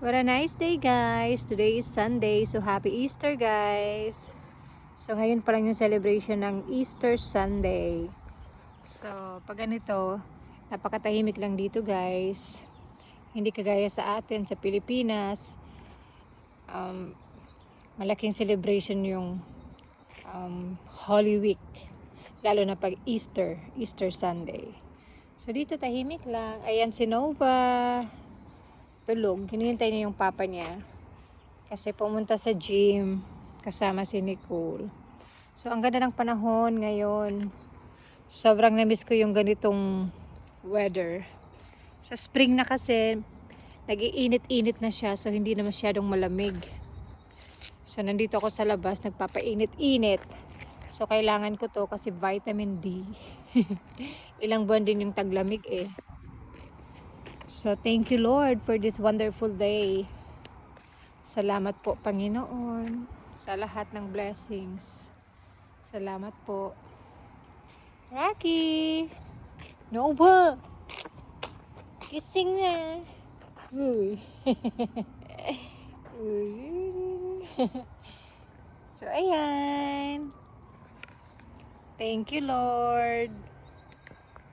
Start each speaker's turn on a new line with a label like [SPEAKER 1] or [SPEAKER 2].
[SPEAKER 1] What a nice day, guys. Today is Sunday, so happy Easter, guys. So ngayon pa lang yung celebration ng Easter Sunday. So pag ganito, napakatahimik lang dito, guys. Hindi kagaya sa atin sa Pilipinas. Malaking celebration yung Holy Week, lalo na pag Easter Sunday. So dito tahimik lang. Ayan si Nova, tulog. Hinihintay niya yung papa niya kasi pumunta sa gym kasama si Nicole. So ang ganda ng panahon ngayon. Sobrang na-miss ko yung ganitong weather. Sa spring na kasi nag-iinit-init na siya, so hindi na masyadong malamig. So nandito ako sa labas, nagpapainit-init. So kailangan ko to kasi vitamin D. Ilang buwan din yung taglamig eh. So thank you Lord for this wonderful day. Salamat po Panginoon sa lahat ng blessings. Salamat po. Rocky! Nova! Kissing na! Uy! Uy! So ayan! Thank you Lord!